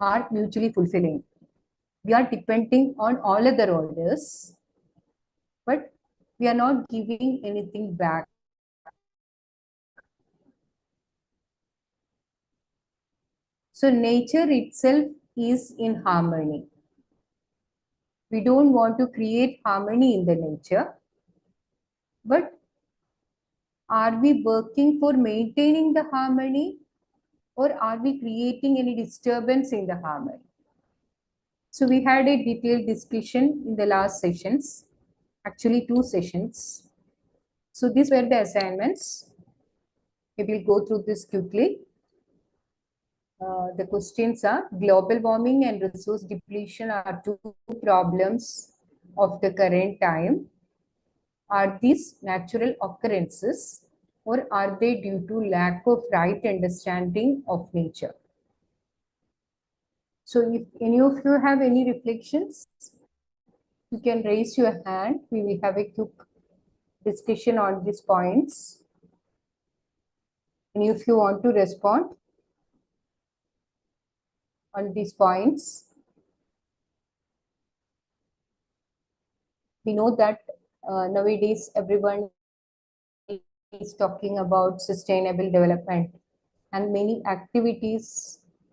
are mutually fulfilling. We are depending on all other orders, but we are not giving anything back. So nature itself is in harmony. We don't want to create harmony in the nature, but are we working for maintaining the harmony, or are we creating any disturbance in the harmony? So we had a detailed discussion in the last sessions, actually 2 sessions. So these were the assignments. We will go through this quickly. The questions are: global warming and resource depletion are 2 problems of the current time. Are these natural occurrences, or are they due to lack of right understanding of nature? So if any of you have any reflections, you can raise your hand. We will have a quick discussion on these points. And if you want to respond on these points, we know that nowadays everyone is talking about sustainable development, and many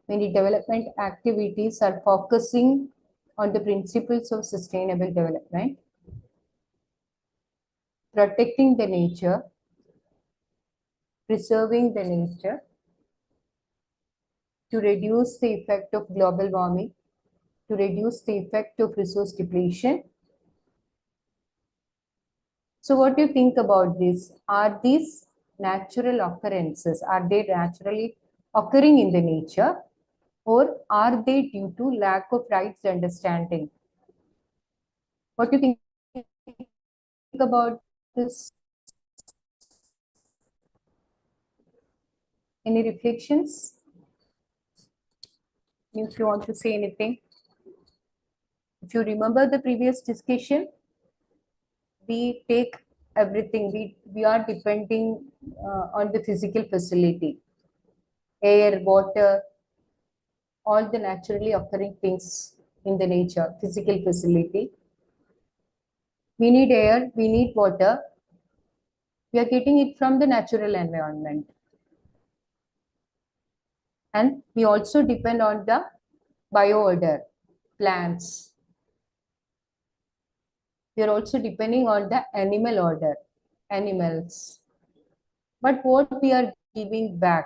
development activities are focusing on the principles of sustainable development, protecting the nature, preserving the nature, to reduce the effect of global warming, to reduce the effect of resource depletion. So what do you think about this? Are these natural occurrences? Are they naturally occurring in the nature, or are they due to lack of right understanding? What do you think about this? Any reflections? If you want to say anything. If you remember the previous discussion, we take everything. We are depending on the physical facility, air, water, all the naturally occurring things in the nature, physical facility. We need air, we need water. We are getting it from the natural environment. And we also depend on the bioorder, plants. We are also depending on the animal order, animals. But what we are giving back?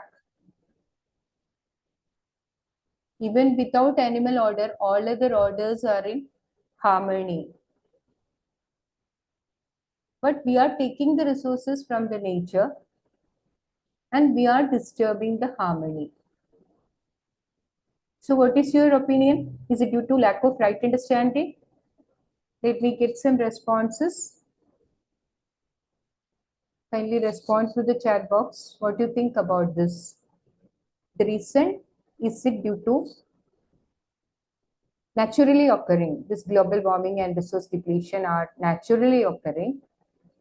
Even without animal order, all other orders are in harmony. But we are taking the resources from the nature and we are disturbing the harmony. So what is your opinion? Is it due to lack of right understanding? Let me get some responses. Kindly respond to the chat box. What do you think about this? The reason, is it due to naturally occurring? This global warming and resource depletion are naturally occurring,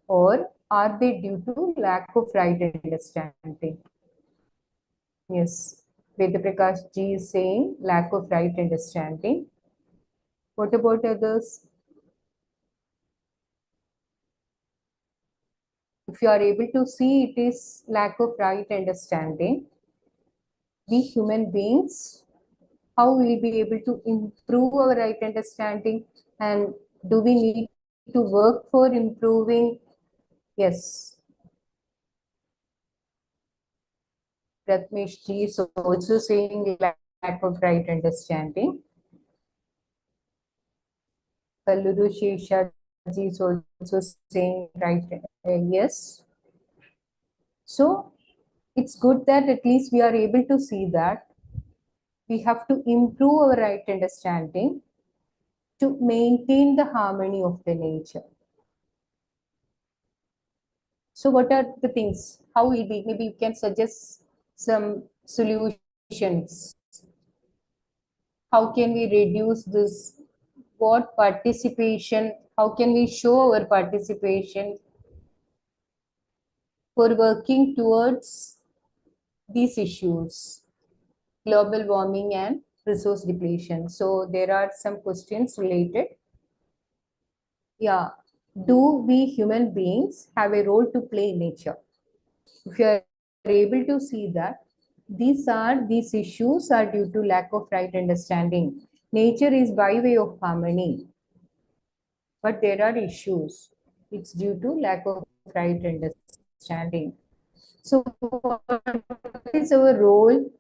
or are they due to lack of right understanding? Yes, Vedaprakash ji is saying lack of right understanding. What about others? If you are able to see, it is lack of right understanding. We human beings, how we will be able to improve our right understanding, and do we need to work for improving? Yes. Pratmesh ji is also saying lack of right understanding. Kalluru Shesha ji is also saying right, yes. So it's good that at least we are able to see that we have to improve our right understanding to maintain the harmony of the nature. So what are the things? How will be? Maybe you can suggest some solutions. How can we reduce this? What participation? How can we show our participation for working towards these issues, global warming and resource depletion. So there are some questions related. Yeah. Do we human beings have a role to play in nature? If you are able to see that, these issues are due to lack of right understanding. Nature is by way of harmony, but there are issues. It's due to lack of right understanding. So, what is our role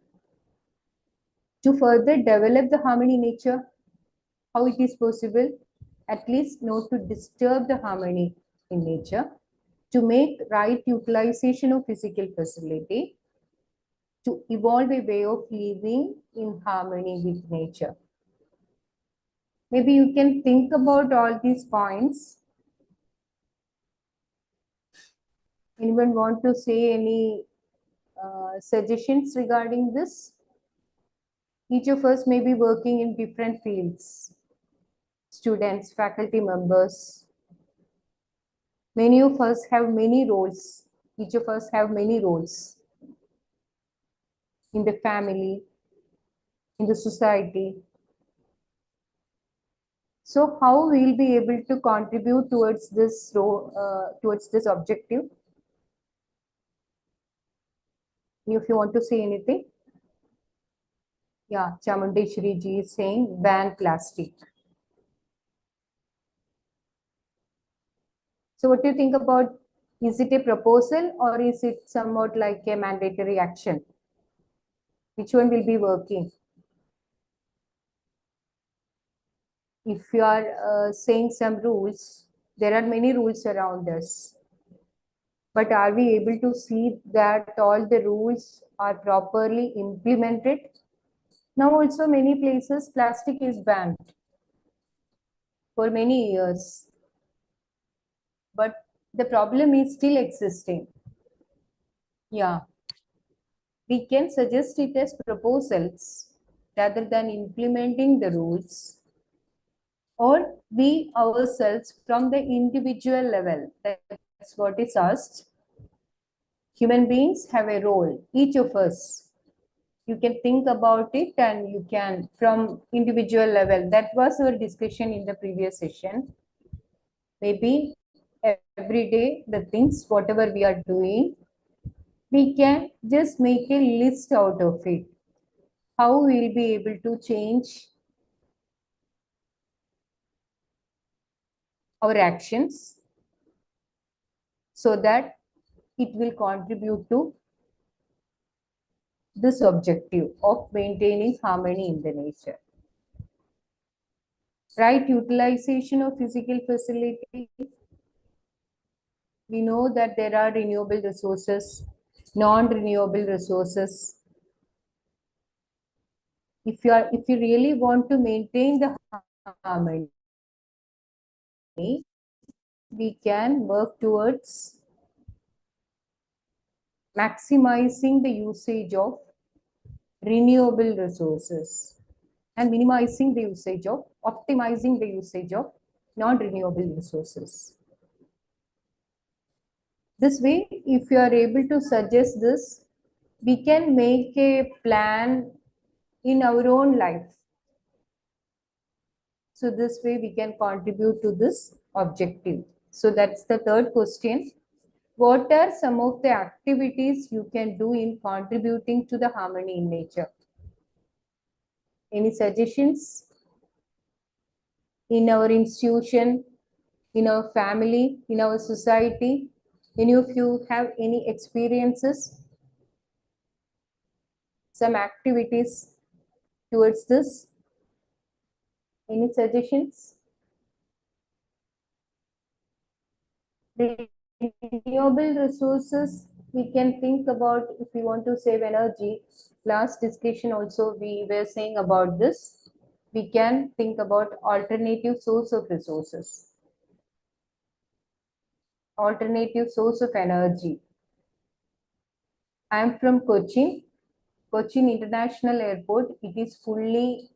to further develop the harmony in nature? How it is possible? At least not to disturb the harmony in nature, to make right utilization of physical facility, to evolve a way of living in harmony with nature. Maybe you can think about all these points. Anyone want to say any suggestions regarding this? Each of us may be working in different fields. Students, faculty members. Many of us have many roles. Each of us have many roles in the family, in the society. So how we'll be able to contribute towards this objective? If you want to say anything. Yeah, Chamundeshwari ji is saying ban plastic. So what do you think about, is it a proposal or is it somewhat like a mandatory action? Which one will be working? If you are saying some rules, there are many rules around us. But are we able to see that all the rules are properly implemented? Now also many places plastic is banned for many years. But the problem is still existing. Yeah. We can suggest it as proposals rather than implementing the rules, or we ourselves from the individual level. That's what is asked. Human beings have a role, each of us. You can think about it and you can from individual level. That was our discussion in the previous session. Maybe every day the things, whatever we are doing, we can just make a list out of it. How we'll be able to change our actions so that it will contribute to this objective of maintaining harmony in the nature. Right utilization of physical facility. We know that there are renewable resources, non-renewable resources. If you really want to maintain the harmony, we can work towards maximizing the usage of renewable resources and minimizing the usage of, optimizing the usage of non-renewable resources. This way, if you are able to suggest this, we can make a plan in our own life. So this way we can contribute to this objective. So that's the third question. What are some of the activities you can do in contributing to the harmony in nature? Any suggestions? In our institution, in our family, in our society? Any of you have any experiences? Some activities towards this? Any suggestions? Renewable resources, we can think about if we want to save energy. Last discussion also we were saying about this. We can think about alternative source of resources, alternative source of energy. I am from Cochin. Cochin International Airport, it is fully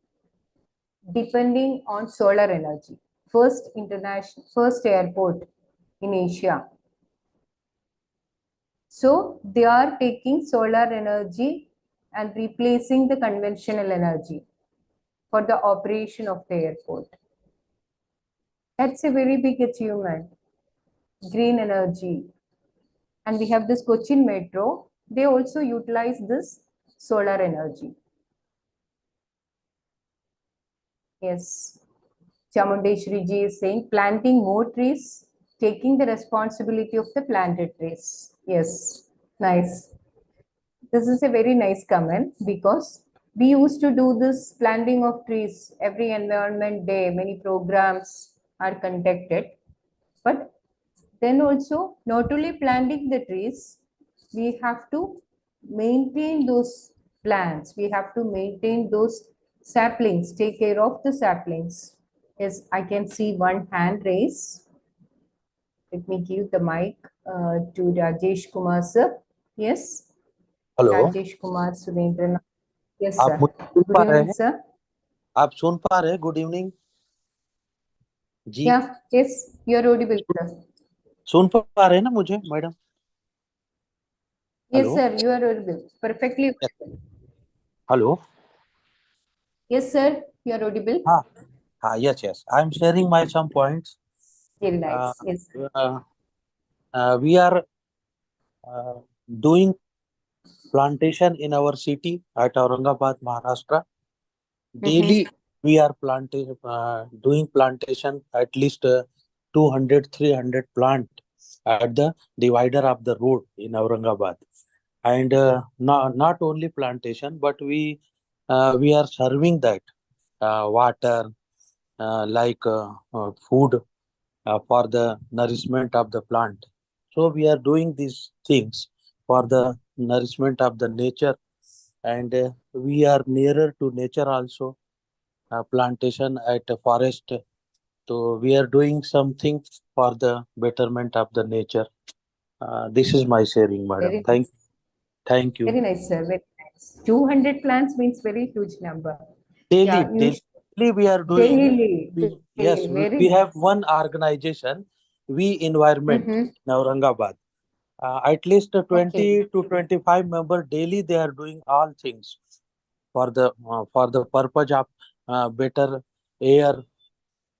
depending on solar energy. First airport in Asia. So they are taking solar energy and replacing the conventional energy. for the operation of the airport. That's a very big achievement. Green energy. And we have this Cochin Metro. They also utilize this solar energy. Yes. Chamundeshwari ji is saying planting more trees, taking the responsibility of the planted trees. Yes. Nice. This is a very nice comment because we used to do this planting of trees every environment day. Many programs are conducted. But then also, not only planting the trees, we have to maintain those plants. We have to maintain those saplings, take care of the saplings. Yes, I can see one hand raised. Let me give the mic to Rajesh Kumar sir. Yes, hello Rajesh Kumar Surendra. Yes, आप sir. मुझे सुन Good पा रहे evening, हैं? sir. आप सुन पा रहे हैं? Good evening ji. Yeah, yes, you're audible, sir. सुन पा रहे हैं ना मुझे madam? Yes, hello sir, you are audible. Perfectly audible. Hello Yes, sir, you are audible. हाँ हाँ yes yes I am sharing my some points Very nice. Yes. We are doing plantation in our city at Aurangabad, Maharashtra. Daily we are doing plantation at least 200 300 plant at the divider of the road in Aurangabad. And not only plantation, but we are serving that water, food for the nourishment of the plant. So we are doing these things for the nourishment of the nature, and we are nearer to nature also. Plantation at a forest, so we are doing something for the betterment of the nature. This is my sharing, madam. Very nice. Thank you. Very nice, sir. Very nice. 200 plants means very huge number. Daily, Yeah, you daily we are doing. daily, Yes, daily, very we have nice. one organization, we environment Mm-hmm. in Aurangabad. At least Okay. 20 to 25 members daily. They are doing all things for the purpose of better air,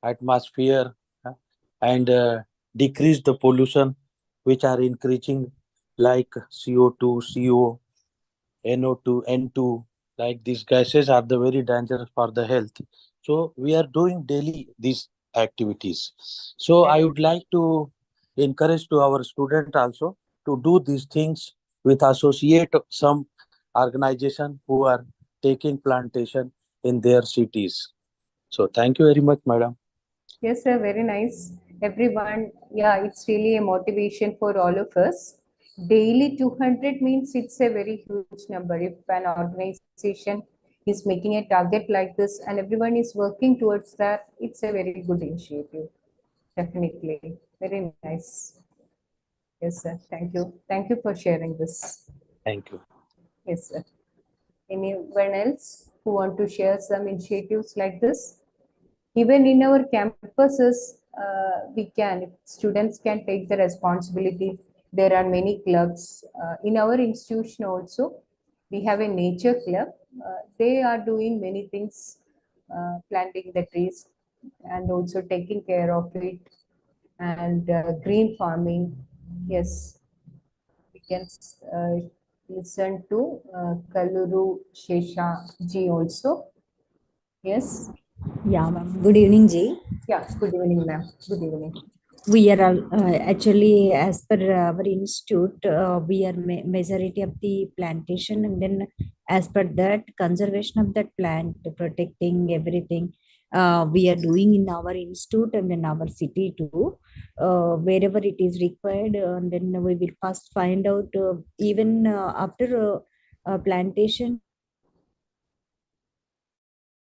atmosphere, uh, and decrease the pollution which are increasing, like CO2, CO, NO2, N2, like these gases are the very dangerous for the health. So we are doing daily these activities. So I would like to encourage to our student also to do these things with associate some organization who are taking plantation in their cities. So thank you very much, madam. Yes, sir. Very nice. Everyone, yeah, it's really a motivation for all of us. Daily 200 means it's a very huge number. If an organization is making a target like this and everyone is working towards that, it's a very good initiative. Definitely. Very nice. Yes, sir. Thank you. Thank you for sharing this. Thank you. Yes, sir. Anyone else who want to share some initiatives like this? Even in our campuses, we can, if students can take the responsibility. There are many clubs. In our institution also, we have a nature club. They are doing many things, planting the trees and also taking care of it and green farming. Yes, we can listen to Kaluru Shesha ji also. Yes. Yeah, ma'am. Good evening, Ji. Yeah, good evening, ma'am. Good evening. We are all, actually, as per our institute, we are majority of the plantation, and then as per that, conservation of that plant, protecting everything. We are doing in our institute and in our city too, wherever it is required. And then we will first find out, even after plantation,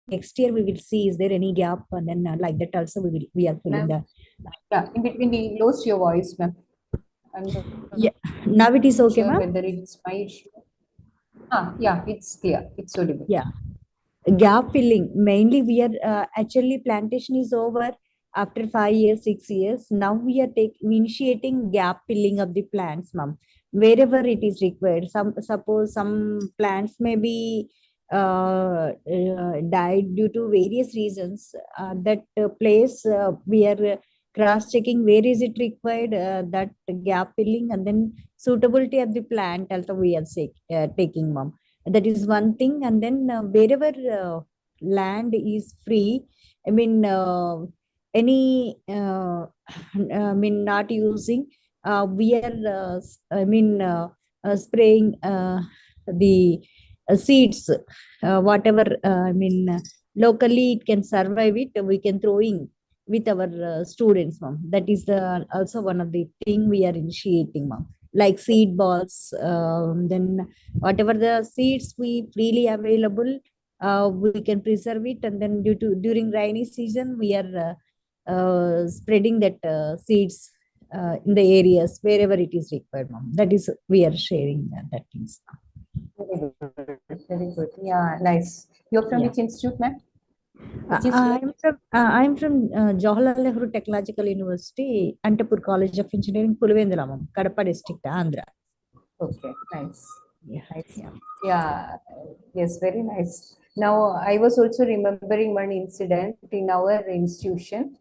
next year we will see is there any gap, and then like that also we are filling Ma'am, the. yeah, in between we lost your voice, ma'am. I'm not Yeah, now it is okay, sure ma'am. whether it's my issue. Yeah, it's clear. It's audible. Yeah, gap filling. Mainly, we are actually plantation is over after 5 years, 6 years. Now we initiating gap filling of the plants, ma'am. Wherever it is required. Suppose some plants may be died due to various reasons. That place we are cross-checking where is it required, that gap filling, and then suitability of the plant also we are taking, ma'am. That is one thing. And then wherever land is free, I mean, any I mean, not using, we are spraying the seeds, whatever, locally it can survive it, we can throwing with our students, ma'am. That is also one of the thing we are initiating, ma'am. Like seed balls, then whatever the seeds we freely available, we can preserve it, and then during rainy season we are spreading that seeds in the areas wherever it is required, ma'am. That is, we are sharing that things. Very good. Very good. Yeah, nice. You're from Yeah. which institute, ma'am? Which institute? I'm from Jawaharlal Nehru Technological University, Antapur College of Engineering, Pulivendula, ma'am, Kadapa district, Andhra. Okay, nice. Yeah, Nice. yeah. Yeah, yes, very nice. Now, I was also remembering one incident in our institution.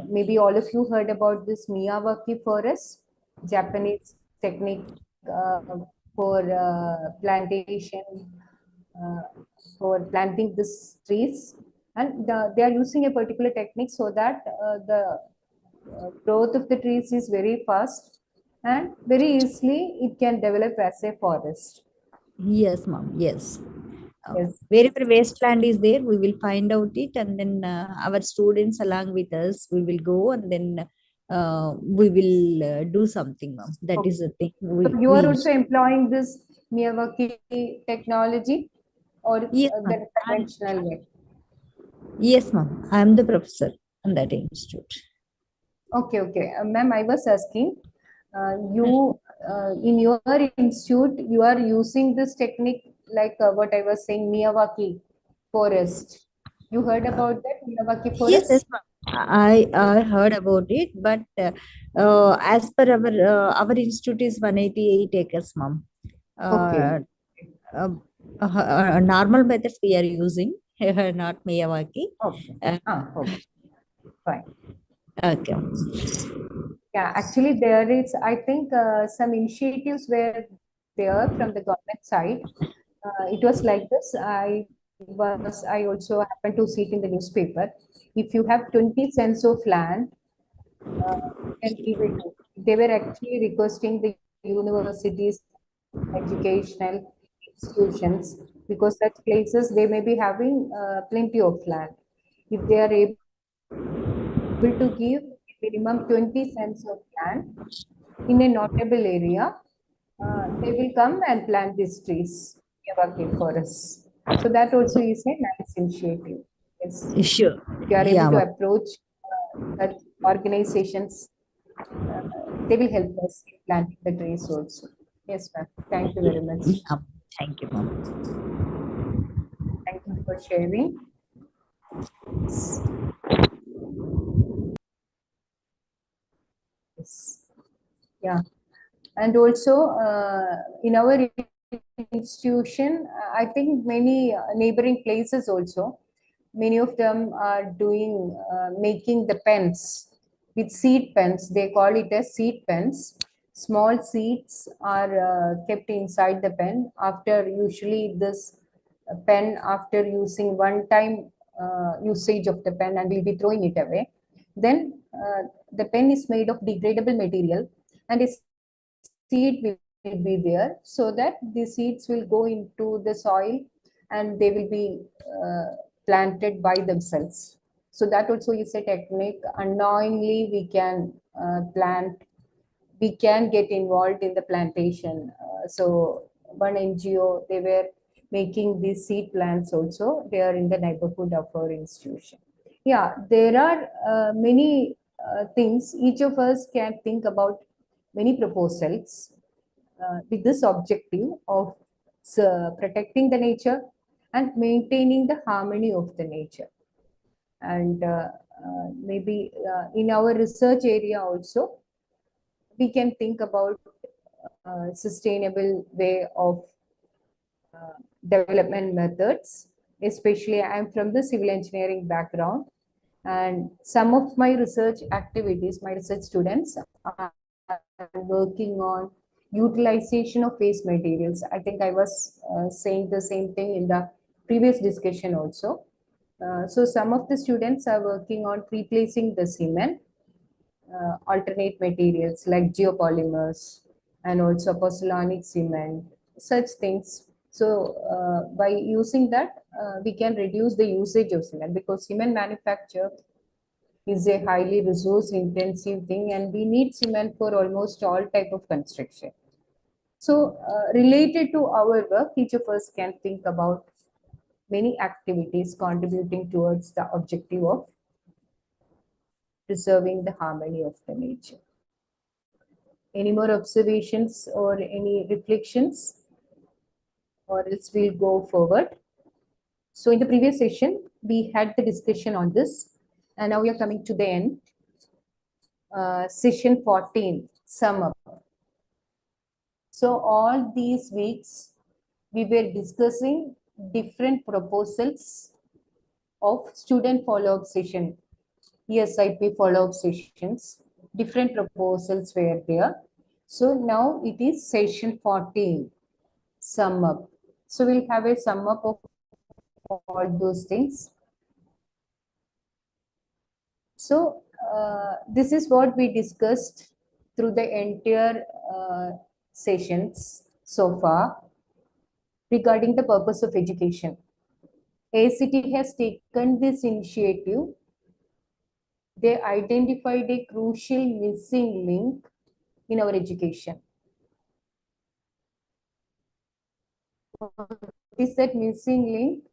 Maybe all of you heard about this Miyawaki forest, Japanese technique uh, for plantation, uh, for planting these trees. And they are using a particular technique so that the growth of the trees is very fast and very easily it can develop as a forest. Yes, ma'am. Yes. Yes. Wherever wasteland is there, we will find out it, and then our students along with us, we will go, and then we will do something, ma'am. That Okay. is the thing So you are also employing this Miyawaki technology or Yes, ma'am. the conventional way? Yes, ma'am. I am the professor in that institute. Okay, okay. Ma'am, I was asking, you in your institute, you are using this technique like what I was saying, Miyawaki forest. You heard about that Miyawaki Yes, forest? ma'am. I heard about it, but as per our institute is 188 acres, ma'am. Okay. Uh, uh, Normal methods we are using, not Miyawaki. Okay. Okay. Fine. Okay. Yeah, actually, there is, I think, some initiatives were there from the government side. It was like this. I also happened to see it in the newspaper. If you have 20 cents of land, you can give it. They were actually requesting the universities, educational institutions, because such places they may be having plenty of land. If they are able to give minimum 20 cents of land in a notable area, they will come and plant these trees, Miyawaki forests. So that also is a nice initiative. Yes, Sure. if you are able Yeah, to ma'am. approach such organizations, uh, they will help us in planting the trees also. Yes, ma'am. Thank you very much. Yeah. Thank you, ma'am. Thank you for sharing. Yes. Yes. Yeah. And also in our institution, I think many neighboring places also, many of them are doing making the pens with seed pens. They call it as seed pens. Small seeds are kept inside the pen. After usually this pen, after using one time usage of the pen, and we'll be throwing it away. Then the pen is made of degradable material, and a seed will be there, so that the seeds will go into the soil and they will be planted by themselves. So that also is a technique. Unknowingly, we can plant, we can get involved in the plantation. So one NGO, they were making these seed plants also. They are in the neighborhood of our institution. Yeah, there are many things. Each of us can think about many proposals with this objective of protecting the nature and maintaining the harmony of the nature. And maybe in our research area also, we can think about sustainable way of development methods. Especially, I'm from the civil engineering background, and some of my research activities, my research students are working on utilization of waste materials. I think I was saying the same thing in the previous discussion also. So some of the students are working on replacing the cement, alternate materials like geopolymers and also pozzolanic cement, such things. So by using that, we can reduce the usage of cement, because cement manufacture is a highly resource intensive thing, and we need cement for almost all type of construction. So related to our work, each of us can think about many activities contributing towards the objective of preserving the harmony of the nature. Any more observations or any reflections, or else we'll go forward. So in the previous session, we had the discussion on this, and now we are coming to the end. Session 14, sum up. So all these weeks, we were discussing different proposals of student follow-up session, eSIP follow-up sessions. Different proposals were there. So now it is session 14, sum up. So we'll have a sum up of all those things. So this is what we discussed through the entire sessions so far regarding the purpose of education. AICTE has taken this initiative. They identified a crucial missing link in our education. What is that missing link?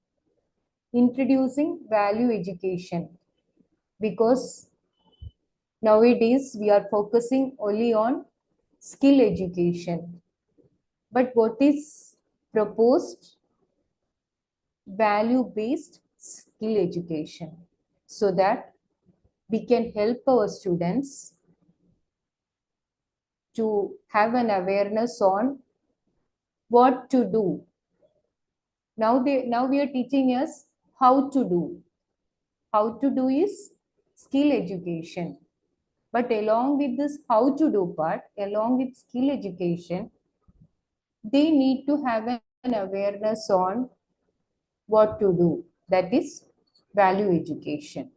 Introducing value education. Because nowadays we are focusing only on skill education. But what is proposed? Value-based skill education, so that we can help our students to have an awareness on what to do. Now we are teaching us how to do. How to do is skill education. But along with this how to do part, along with skill education, they need to have an awareness on what to do. That is value education.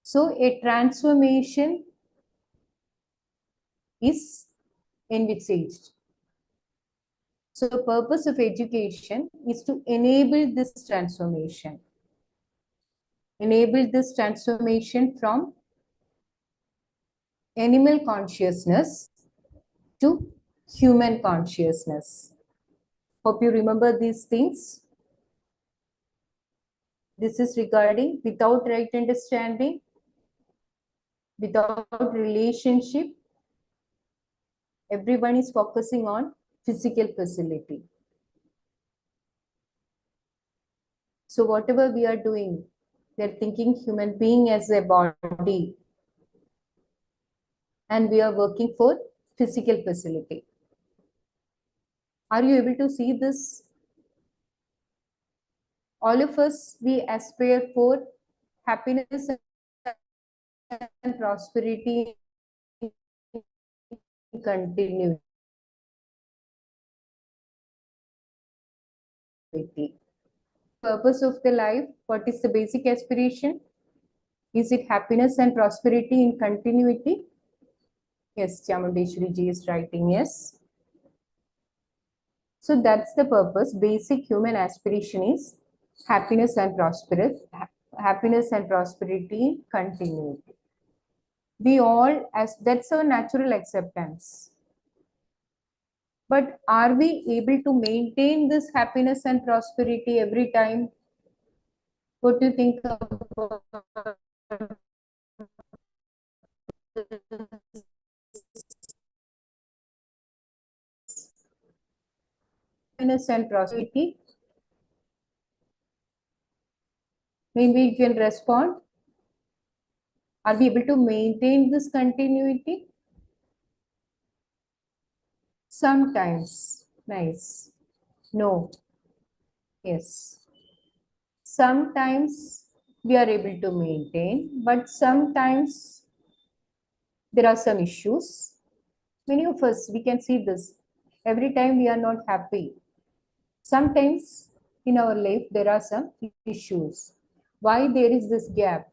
So a transformation is envisaged. So the purpose of education is to enable this transformation. Enable this transformation from animal consciousness to human consciousness. Hope you remember these things. This is regarding without right understanding, without relationship, everyone is focusing on physical facility. So whatever we are doing, we are thinking human being as a body, and we are working for physical facility. Are you able to see this? All of us, we aspire for happiness and prosperity in continuity. Purpose of the life, what is the basic aspiration? Is it happiness and prosperity in continuity? Yes, Chamundeshwari ji is writing yes. So that's the purpose. Basic human aspiration is happiness and prosperity in continuity. We all, as that's our natural acceptance. But are we able to maintain this happiness and prosperity every time? What do you think about happiness and prosperity? Maybe you can respond. Are we able to maintain this continuity? Sometimes. Nice. No. Yes. Sometimes we are able to maintain, but sometimes there are some issues. Many of us, we can see this. Every time we are not happy. Sometimes in our life, there are some issues. Why there is this gap?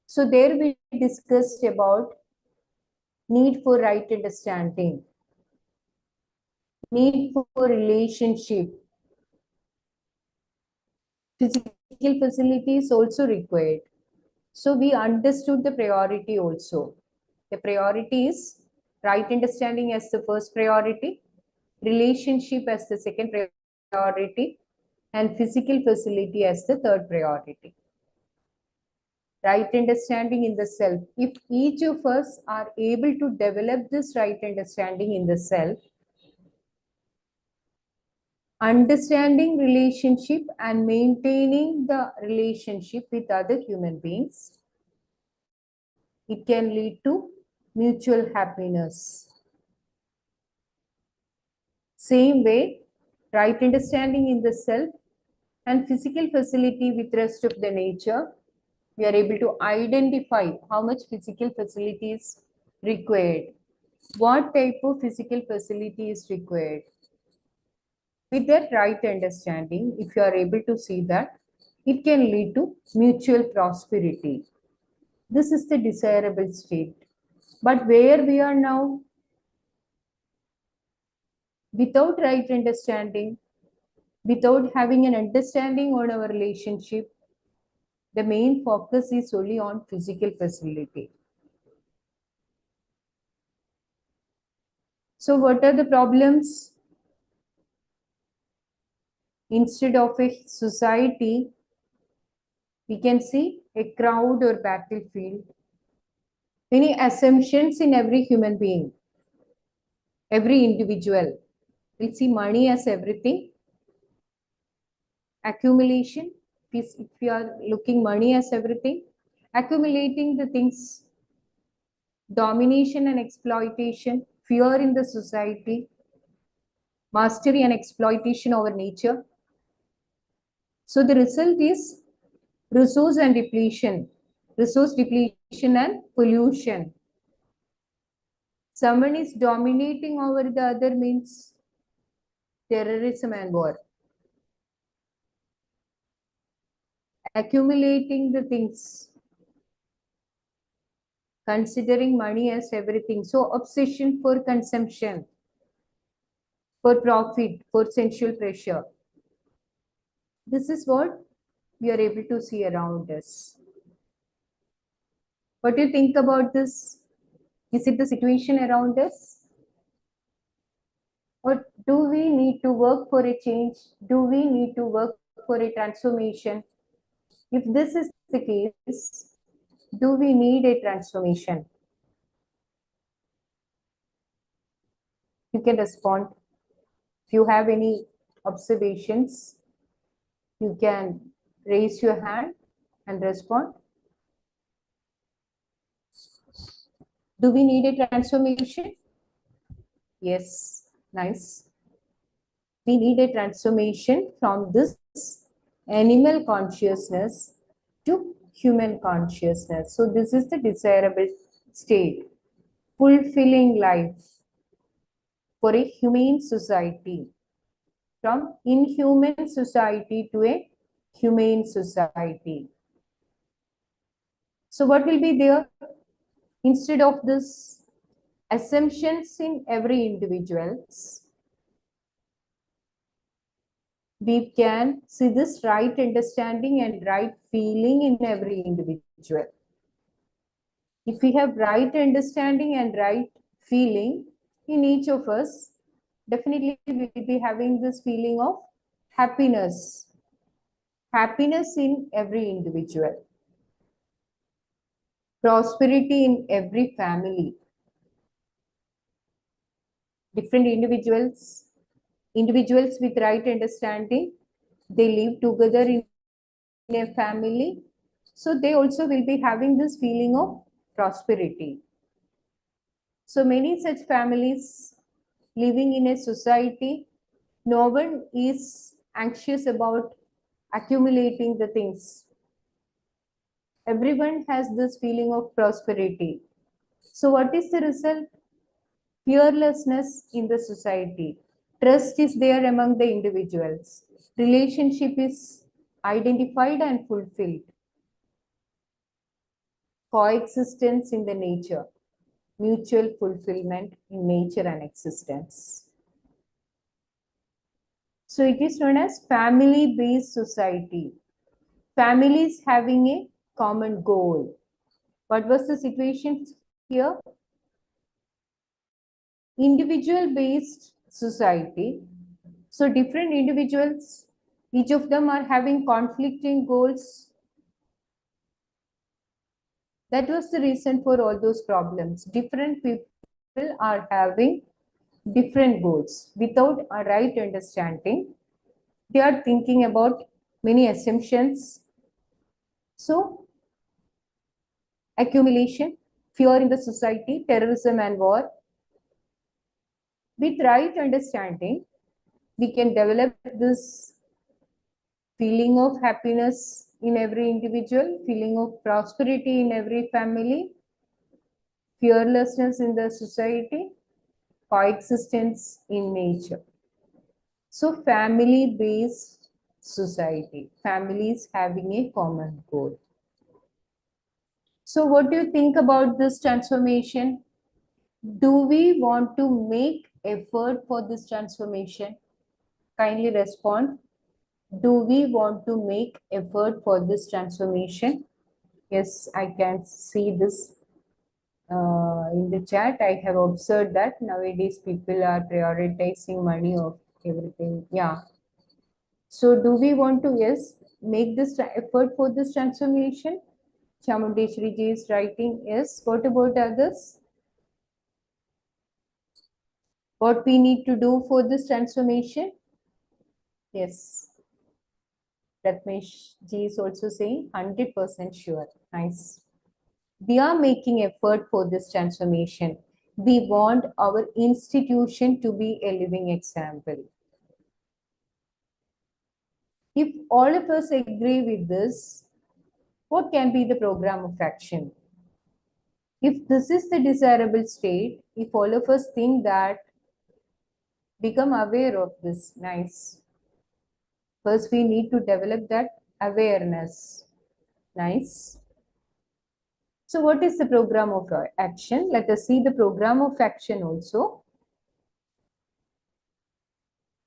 So there we discussed about need for right understanding, need for relationship. Physical facility is also required. So we understood the priority also. The priority is right understanding as the first priority, relationship as the second priority, and physical facility as the third priority. Right understanding in the self. If each of us are able to develop this right understanding in the self, understanding relationship and maintaining the relationship with other human beings, it can lead to mutual happiness. Same way, right understanding in the self and physical facility with rest of the nature, we are able to identify how much physical facility is required, what type of physical facility is required. With that right understanding, if you are able to see that, it can lead to mutual prosperity. This is the desirable state. But where we are now, without right understanding, without having an understanding on our relationship, the main focus is only on physical facility. So what are the problems? Instead of a society, we can see a crowd or battlefield. Many assumptions in every human being, every individual. We see money as everything. Accumulation, if you are looking money as everything, accumulating the things, domination and exploitation, fear in the society, mastery and exploitation over nature. So the result is resource depletion and pollution. Someone is dominating over the other means terrorism and war. Accumulating the things, considering money as everything. So obsession for consumption, for profit, for sensual pressure. This is what we are able to see around us. What do you think about this? Is it the situation around us? Or do we need to work for a change? Do we need to work for a transformation? If this is the case, do we need a transformation? You can respond. If you have any observations, you can raise your hand and respond. Do we need a transformation? Yes, nice. We need a transformation from this animal consciousness to human consciousness. So this is the desirable state, fulfilling life for a humane society, from inhuman society to a humane society. So what will be there? Instead of this assumptions in every individual, we can see this right understanding and right feeling in every individual. If we have right understanding and right feeling in each of us, definitely we will be having this feeling of happiness. Happiness in every individual. Prosperity in every family. Different individuals with right understanding, they live together in a family. So they also will be having this feeling of prosperity. So many such families living in a society, No one is anxious about accumulating the things. Everyone has this feeling of prosperity. So what is the result? Fearlessness in the society. Trust is there among the individuals. Relationship is identified and fulfilled. Coexistence in the nature. Mutual fulfillment in nature and existence. So it is known as family-based society. Families having a common goal. What was the situation here? Individual-based society. So different individuals, each of them are having conflicting goals. That was the reason for all those problems. Different people are having different goals. Without a right understanding, they are thinking about many assumptions. So, accumulation, fear in the society, terrorism and war. With right understanding, we can develop this feeling of happiness in every individual, feeling of prosperity in every family, fearlessness in the society, coexistence in nature. So family-based society, families having a common goal. So what do you think about this transformation? Do we want to make effort for this transformation? Kindly respond. Do we want to make effort for this transformation? Yes, I can see this in the chat. I have observed that nowadays people are prioritizing money of everything. Yeah. So do we want to, yes, make this effort for this transformation? Chamundeshwari ji is writing, yes. What about others? What we need to do for this transformation? Yes. Ratmesh ji is also saying 100% sure. Nice. We are making effort for this transformation. We want our institution to be a living example. If all of us agree with this, what can be the program of action? If this is the desirable state, if all of us think that, become aware of this, nice. First, we need to develop that awareness, nice. So what is the program of action? Let us see the program of action also.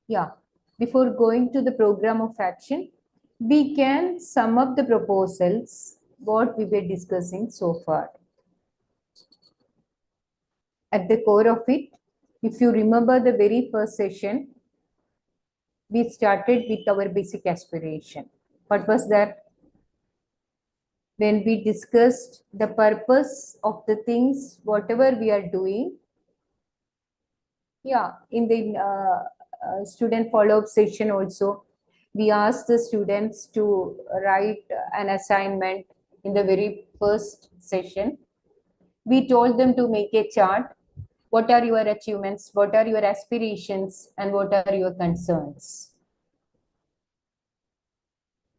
Yeah, before going to the program of action, we can sum up the proposals, what we were discussing so far. At the core of it, if you remember the very first session, we started with our basic aspiration. What was that? When we discussed the purpose of the things, whatever we are doing. Yeah, in the student follow-up session also, we asked the students to write an assignment in the very first session. We told them to make a chart. What are your achievements? What are your aspirations? And what are your concerns?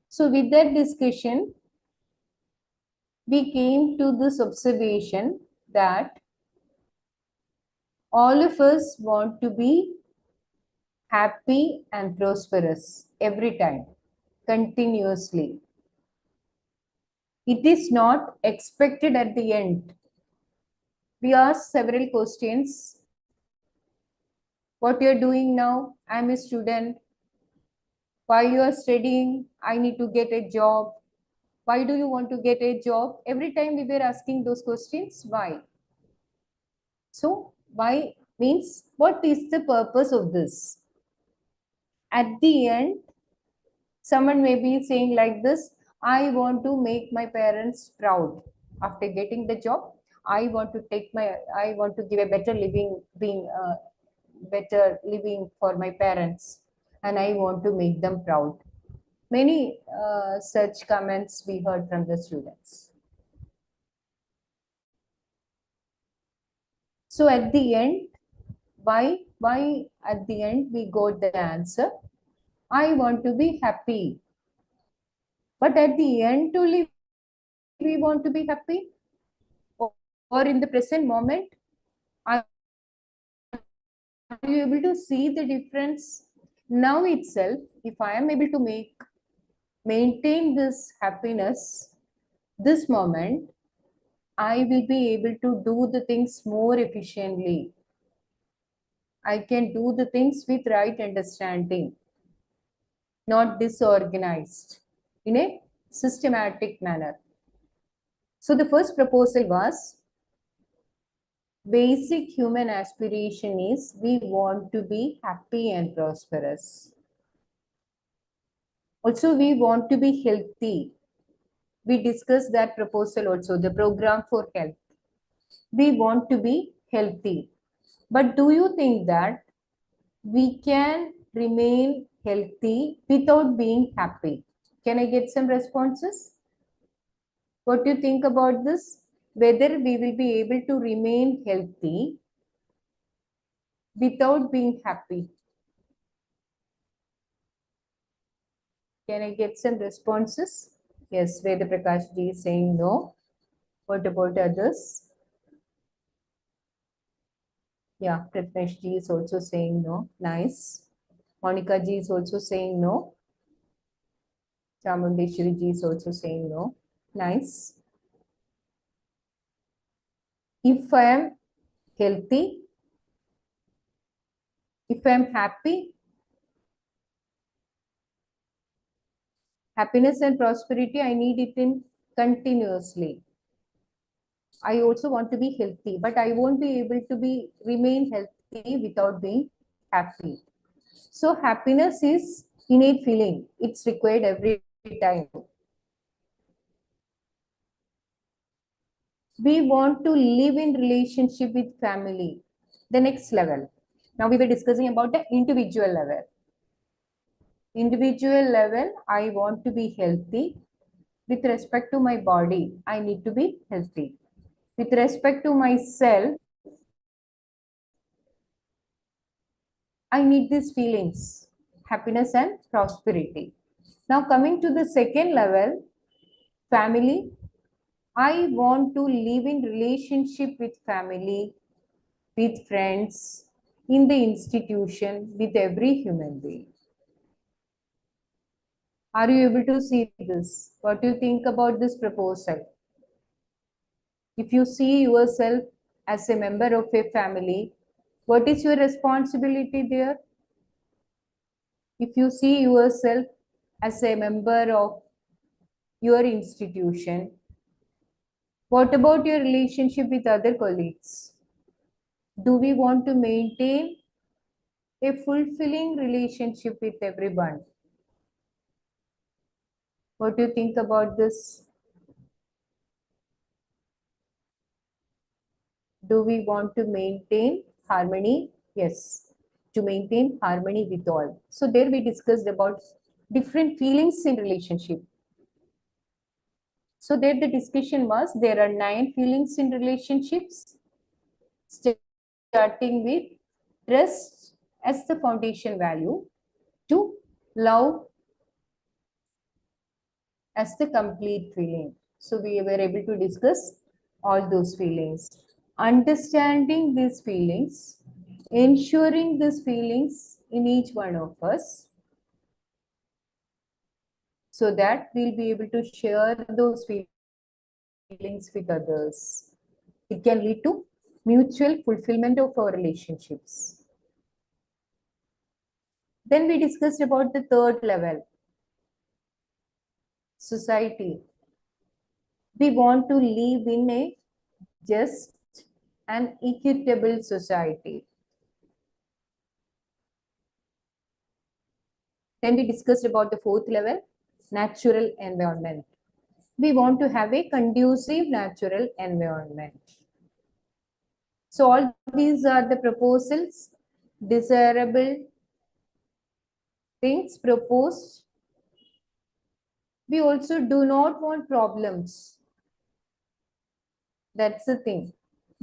So with that discussion, we came to this observation that all of us want to be happy and prosperous every time, continuously. It is not expected at the end. We asked several questions. What you are doing now? I am a student. Why you are studying? I need to get a job. Why do you want to get a job? Every time we were asking those questions. Why? So why means what is the purpose of this? At the end, someone may be saying like this, I want to make my parents proud. After getting the job, I want to give a better living, better living for my parents, and I want to make them proud. Many such comments we heard from the students. So at the end, why why at the end we got the answer, I want to be happy. But at the end only we want to be happy? Or in the present moment, are you able to see the difference? Now itself, if I am able to maintain this happiness, this moment, I will be able to do the things more efficiently. I can do the things with right understanding, not disorganized, in a systematic manner. So the first proposal was, basic human aspiration is we want to be happy and prosperous. Also, we want to be healthy. We discussed that proposal also, the program for health. We want to be healthy. But do you think that we can remain healthy without being happy? Can I get some responses? What do you think about this? Whether we will be able to remain healthy without being happy? Can I get some responses? Yes, Veda Prakash ji is saying no. What about others? Yeah, Pratmesh ji is also saying no. Nice. Monica ji is also saying no. Chamundeshwari ji is also saying no. Nice. If I am healthy, if I am happy, happiness and prosperity, I need it in continuously. I also want to be healthy, but I won't be able to remain healthy without being happy. So happiness is innate feeling. It's required every time. We want to live in relationship with family. The next level. Now we were discussing about the individual level. Individual level, I want to be healthy. With respect to my body, I need to be healthy. With respect to myself, I need these feelings, happiness and prosperity. Now coming to the second level, family. I want to live in relationship with family, with friends, in the institution, with every human being. Are you able to see this? What do you think about this proposal? If you see yourself as a member of a family, what is your responsibility there? If you see yourself as a member of your institution, what about your relationship with other colleagues? Do we want to maintain a fulfilling relationship with everyone? What do you think about this? Do we want to maintain harmony? Yes, to maintain harmony with all. So there we discussed about different feelings in relationship. So there the discussion was, there are 9 feelings in relationships, starting with trust as the foundation value, to love as the complete feeling. So we were able to discuss all those feelings. Understanding these feelings, ensuring these feelings in each one of us, so that we'll be able to share those feelings with others. It can lead to mutual fulfillment of our relationships. Then we discussed about the third level, society. We want to live in a just and equitable society. Then we discussed about the fourth level, natural environment. We want to have a conducive natural environment. So all these are the proposals, desirable things proposed. We also do not want problems. That's the thing.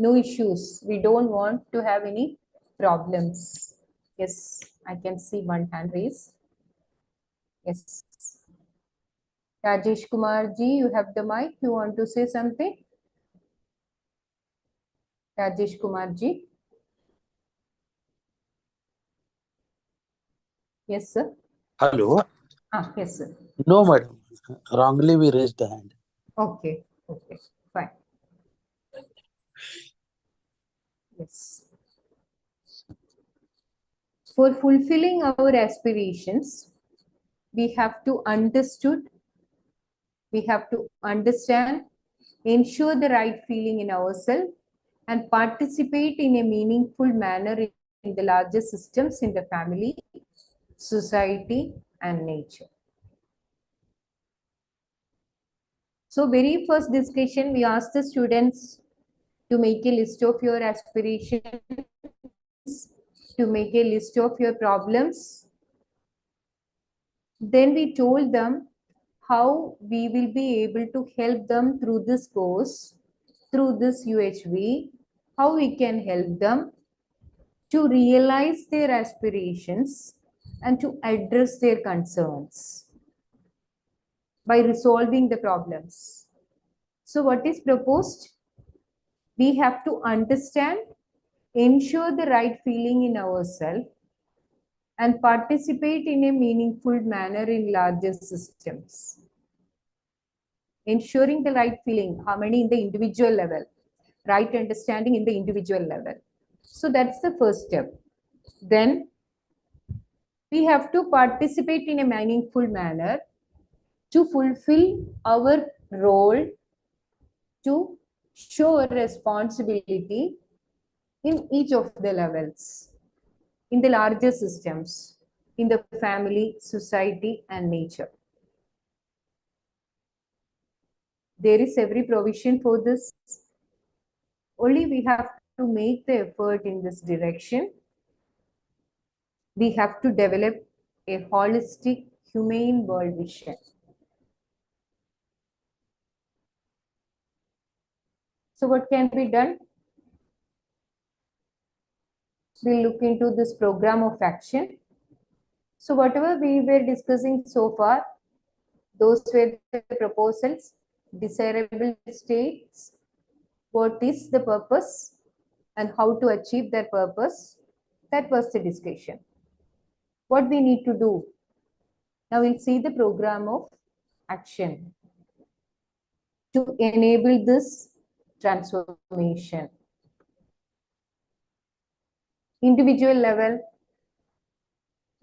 No issues. We don't want to have any problems. Yes, I can see one hand raised. Yes. Rajesh Kumar ji, you have the mic. You want to say something? Rajesh Kumar ji. Yes, sir. Hello. Yes, sir. No, madam. Wrongly we raised the hand. Okay, okay, fine. Yes. For fulfilling our aspirations, we have to understand, ensure the right feeling in ourselves, and participate in a meaningful manner in the larger systems in the family, society, and nature. So very first discussion, we asked the students to make a list of your aspirations, to make a list of your problems. Then we told them how we will be able to help them through this course, through this UHV, how we can help them to realize their aspirations and to address their concerns by resolving the problems. So what is proposed? We have to understand, ensure the right feeling in ourselves, and participate in a meaningful manner in larger systems. Ensuring the right feeling, harmony in the individual level, right understanding in the individual level. So that's the first step. Then we have to participate in a meaningful manner to fulfill our role, to show a responsibility in each of the levels, in the larger systems, in the family, society, and nature. There is every provision for this. Only we have to make the effort in this direction. We have to develop a holistic, humane world vision. So what can be done? We'll look into this program of action. So whatever we were discussing so far, those were the proposals, desirable states, what is the purpose, and how to achieve that purpose. That was the discussion. What we need to do? Now we'll see the program of action to enable this transformation. Individual level.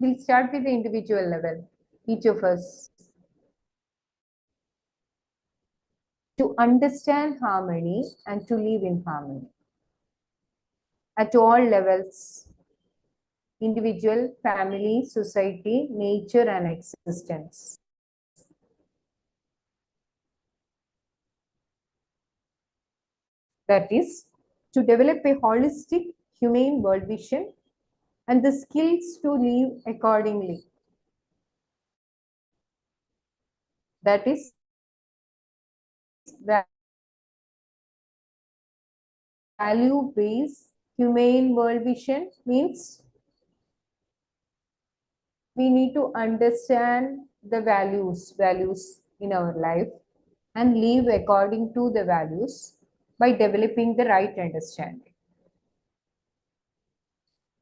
We'll start with the individual level, each of us. To understand harmony and to live in harmony. At all levels, individual, family, society, nature, and existence. That is, to develop a holistic, humane world vision and the skills to live accordingly. That is, value-based humane world vision means we need to understand the values in our life and live according to the values by developing the right understanding.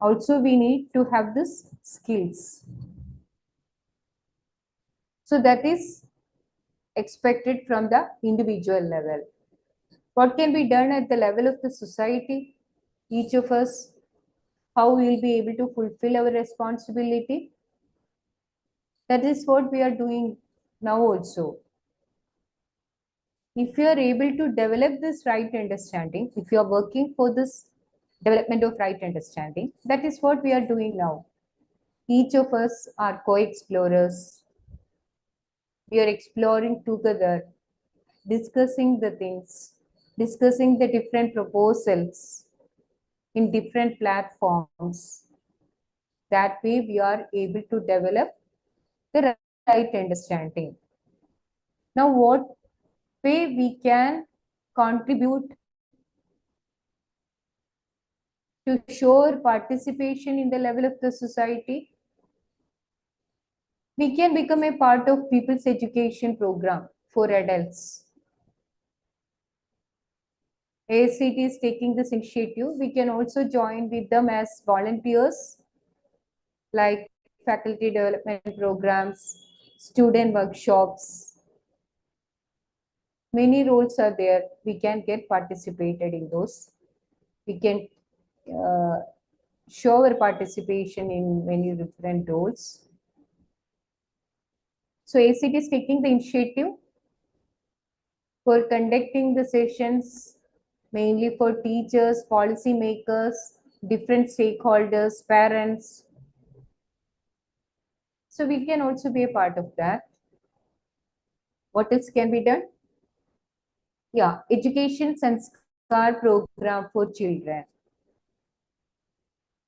Also, we need to have this skills. So that is expected from the individual level. What can be done at the level of the society? Each of us, how we will be able to fulfill our responsibility? That is what we are doing now also. If you are able to develop this right understanding, if you are working for this development of right understanding, that is what we are doing now. Each of us are co-explorers. We are exploring together, discussing the things, discussing the different proposals in different platforms. That way we are able to develop the right understanding. Now, what way we can contribute to show participation in the level of the society, we can become a part of people's education program for adults. AICTE is taking this initiative. We can also join with them as volunteers, like faculty development programs, student workshops. Many roles are there. We can get participated in those. We can show our participation in many different roles. So AICTE is taking the initiative for conducting the sessions mainly for teachers, policy makers, different stakeholders, parents. So we can also be a part of that. What else can be done? Yeah, education sanskar program for children.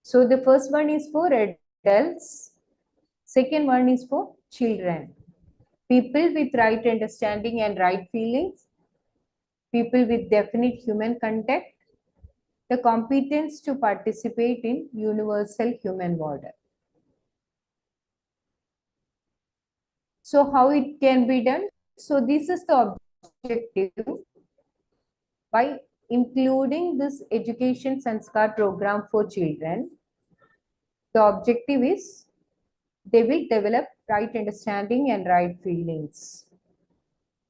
So the first one is for adults. Second one is for children. People with right understanding and right feelings. People with definite human contact. The competence to participate in universal human order. So how it can be done? So this is the objective. By including this education sanskar program for children, the objective is they will develop right understanding and right feelings.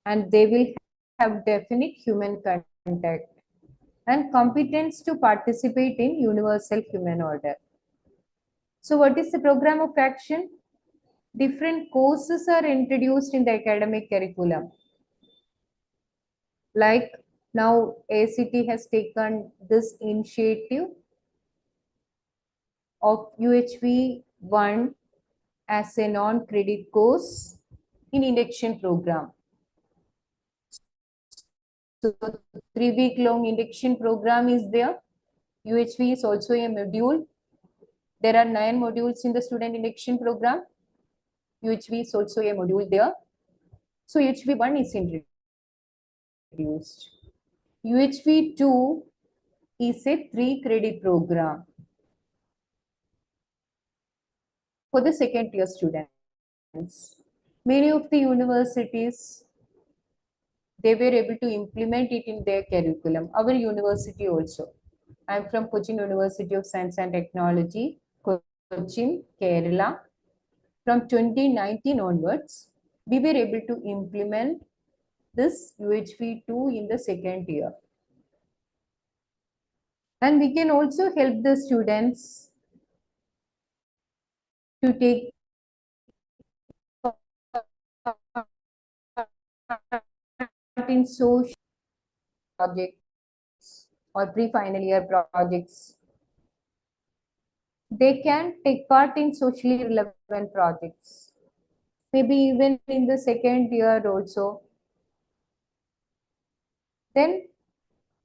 And they will have definite human contact and competence to participate in universal human order. So what is the program of action? Different courses are introduced in the academic curriculum. Like now AICTE has taken this initiative of UHV 1 as a non-credit course in induction program. So 3-week long induction program is there. UHV is also a module. There are 9 modules in the student induction program. UHV is also a module there. So UHV 1 is introduced. UHV 2 is a 3-credit program for the second year students. Many of the universities, they were able to implement it in their curriculum. Our university also. I'm from Cochin University of Science and Technology, Cochin, Kerala. From 2019 onwards, we were able to implement this UHV2 in the second year. And we can also help the students to take in social projects or pre-final year projects. They can take part in socially relevant projects. Maybe even in the second year also. Then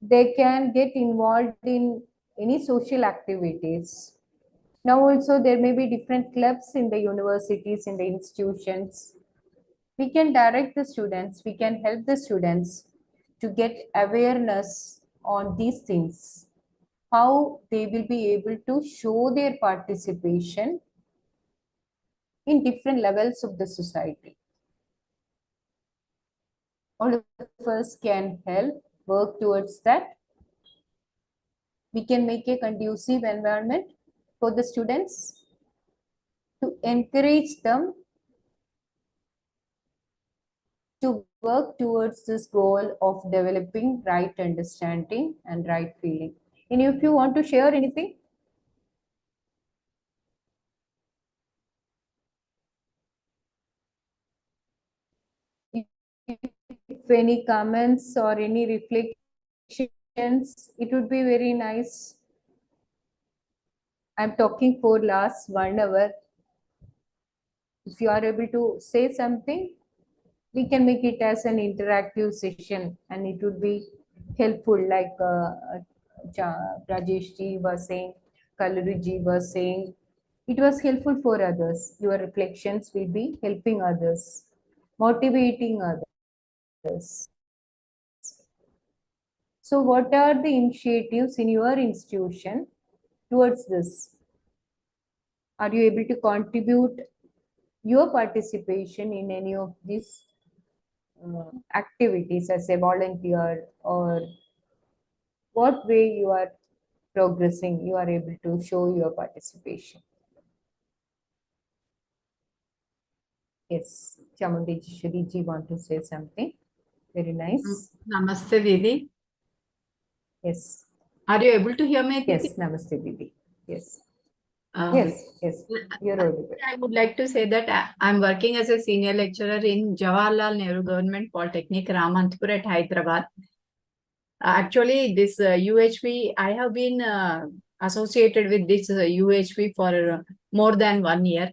they can get involved in any social activities. Now also there may be different clubs in the universities, in the institutions. We can direct the students, we can help the students to get awareness on these things, how they will be able to show their participation in different levels of the society. All of us can help work towards that. We can make a conducive environment for the students to encourage them to work towards this goal of developing right understanding and right feeling. Any of you want to share anything? If any comments or any reflections, it would be very nice. I'm talking for last 1 hour. If you are able to say something, we can make it as an interactive session and it would be helpful, like Rajesh ji was saying, Kalluri ji was saying. It was helpful for others. Your reflections will be helping others, motivating others. So what are the initiatives in your institution towards this? Are you able to contribute your participation in any of these activities as a volunteer, or what way you are progressing, you are able to show your participation? Yes, Chamundeshwari ji want to say something. Very nice. Namaste, Didi. Yes. Are you able to hear me, Didi? Yes, Namaste, Didi. Yes. Um, Yes, you're audible. I would like to say that I'm working as a senior lecturer in Jawaharlal Nehru Government Polytechnic, Ramantpur at Hyderabad. Actually, this UHV, I have been associated with this UHV for more than 1 year.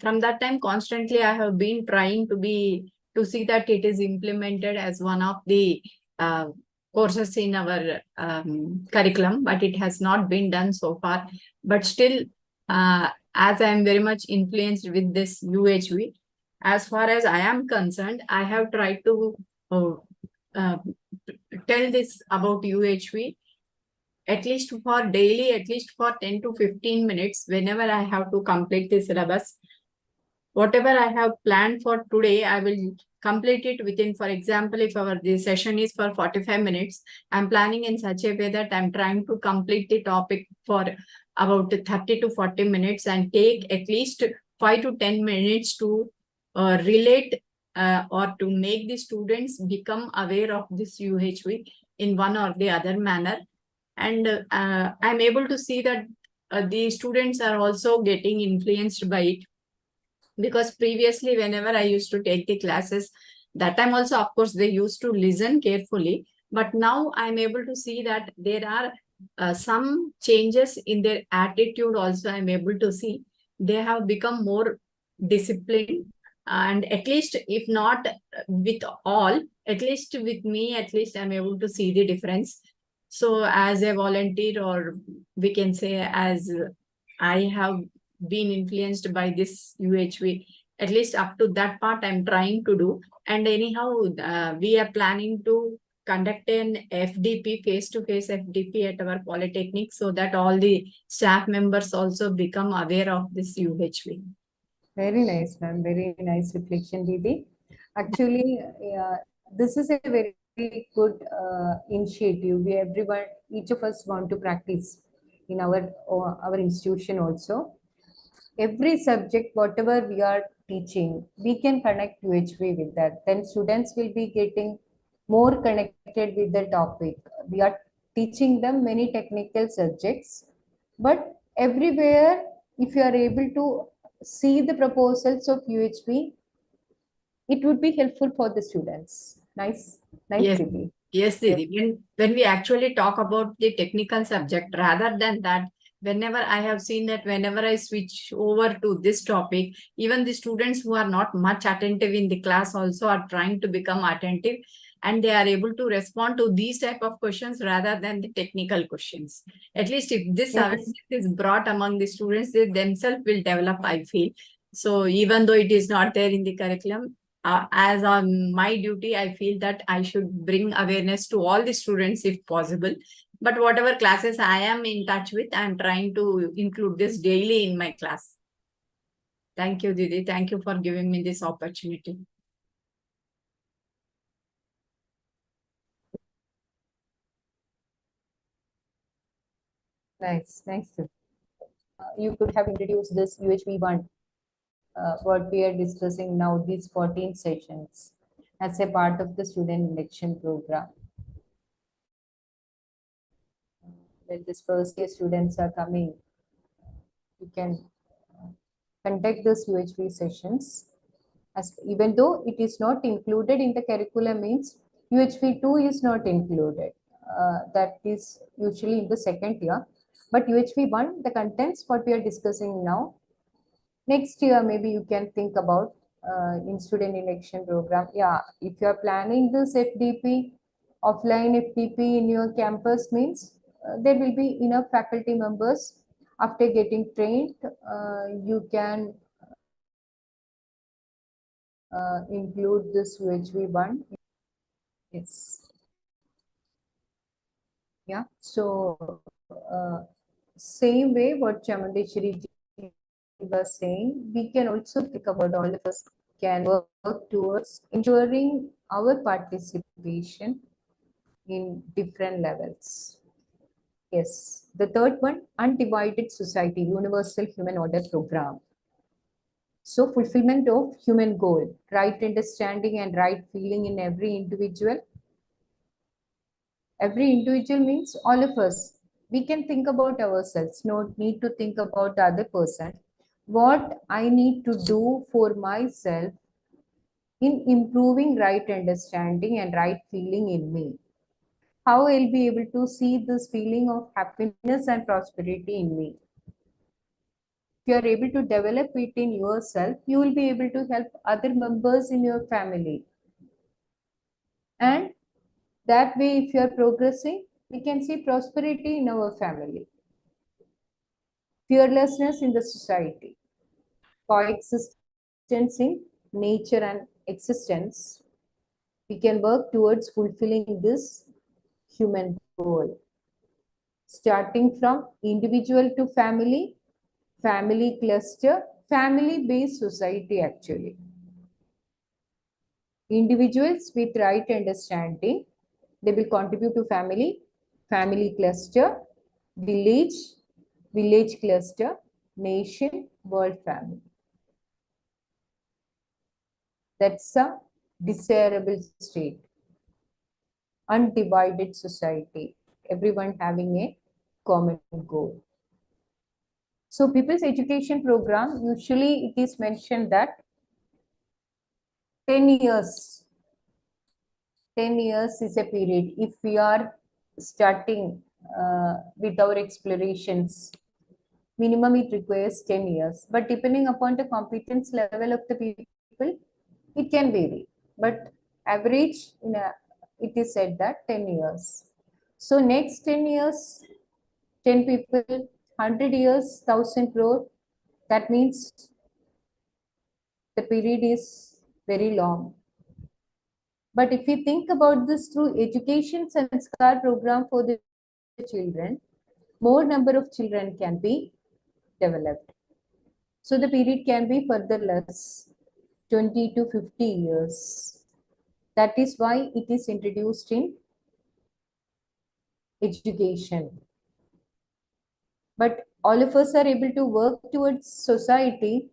From that time, constantly, I have been trying to see that it is implemented as one of the courses in our curriculum, but it has not been done so far. But still, as I am very much influenced with this UHV, as far as I am concerned, I have tried to tell this about UHV at least for daily, at least for 10 to 15 minutes whenever I have to complete the syllabus. Whatever I have planned for today, I will complete it within, for example, if the session is for 45 minutes, I'm planning in such a way that I'm trying to complete the topic for about 30 to 40 minutes and take at least 5 to 10 minutes to relate or to make the students become aware of this UHV in one or the other manner. And I'm able to see that the students are also getting influenced by it. Because previously, whenever I used to take the classes, that time also, of course, they used to listen carefully. But now I'm able to see that there are some changes in their attitude also. I'm able to see they have become more disciplined. And at least, if not with all, at least with me, at least I'm able to see the difference. So as a volunteer, or we can say as I have been influenced by this UHV, at least up to that part I'm trying to do. And anyhow, we are planning to conduct an FDP, face-to-face FDP at our polytechnic, so that all the staff members also become aware of this UHV. Very nice, ma'am. Very nice reflection, Didi. Actually, this is a very good initiative. Everyone, each of us want to practice in our institution also. Every subject, whatever we are teaching, we can connect UHV with that. Then students will be getting more connected with the topic. We are teaching them many technical subjects, but everywhere, if you are able to see the proposals of UHV, it would be helpful for the students. Nice, Yes. Didi. Yes, Didi. When we actually talk about the technical subject, rather than that, whenever I have seen that whenever I switch over to this topic, even the students who are not much attentive in the class also are trying to become attentive, and they are able to respond to these type of questions rather than the technical questions. At least if this awareness is brought among the students, they themselves will develop, I feel. So even though it is not there in the curriculum, as on my duty, I feel that I should bring awareness to all the students if possible. But whatever classes I am in touch with, I'm trying to include this daily in my class. Thank you, Didi. Thank you for giving me this opportunity. Nice. You could have introduced this UHV1, what we are discussing now, these 14 sessions, as a part of the student election program. When this first year students are coming, you can conduct those UHV sessions. As even though it is not included in the curriculum, means UHV2 is not included. That is usually in the second year. But UHV1, the contents what we are discussing now, next year maybe you can think about in student election program. Yeah, if you are planning this FDP, offline FDP in your campus, means there will be enough faculty members. After getting trained, you can include this UHV1. Yes. Yeah. So same way what Chamundeshwari ji was saying, we can also think about all of us can work towards ensuring our participation in different levels. Yes, the third one, undivided society, universal human order program. So fulfillment of human goal, right understanding and right feeling in every individual. Every individual means all of us. We can think about ourselves, no need to think about the other person. What I need to do for myself in improving right understanding and right feeling in me. How I'll be able to see this feeling of happiness and prosperity in me. If you are able to develop it in yourself, you will be able to help other members in your family. And that way, if you are progressing, we can see prosperity in our family. Fearlessness in the society, coexistence in nature and existence, we can work towards fulfilling this human goal. Starting from individual to family, family cluster, family-based society actually. Individuals with right understanding, they will contribute to family, family cluster, village, village cluster, nation, world family. That's a desirable state. Undivided society, everyone having a common goal. So people's education program, usually it is mentioned that 10 years, 10 years is a period. If we are starting with our explorations, minimum it requires 10 years. But depending upon the competence level of the people, it can vary. But average, it is said that 10 years. So next 10 years, 10 people, 100 years, 1,000 crore. That means the period is very long. But if we think about this through education sanskar program for the children, more number of children can be developed. So the period can be further less, 20 to 50 years. That is why it is introduced in education. But all of us are able to work towards society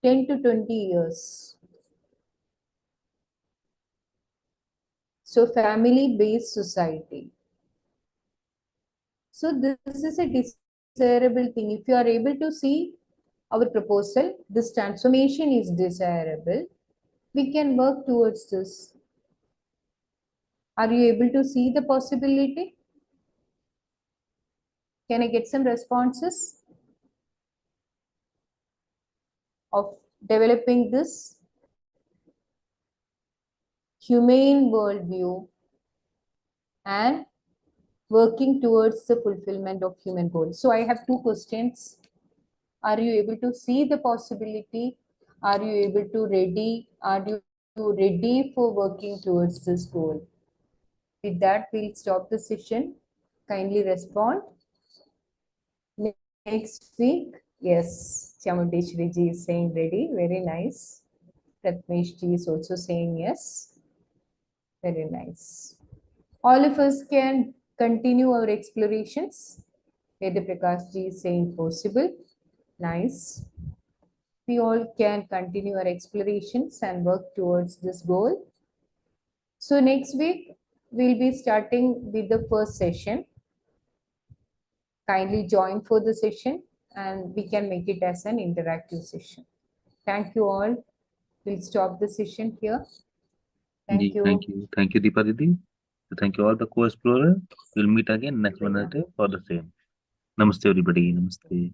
10 to 20 years. So family-based society. So this is a desirable thing. If you are able to see our proposal, this transformation is desirable, we can work towards this. Are you able to see the possibility? Can I get some responses of developing this humane worldview and working towards the fulfillment of human goals? So I have two questions. Are you able to see the possibility? Are you able to ready? Are you ready for working towards this goal? With that, we'll stop the session. Kindly respond. Next week, yes, Chamundeshwari ji is saying ready. Very nice. Pratmesh ji is also saying yes. Very nice. All of us can continue our explorations. Veda Prakash ji is saying possible. Nice. We all can continue our explorations and work towards this goal. So next week, we'll be starting with the first session. Kindly join for the session and we can make it as an interactive session. Thank you all. We'll stop the session here. Thank you. Thank you, Deepa Didi. Thank you all the co-explorer. We'll meet again next Wednesday for the same. Namaste, everybody. Namaste.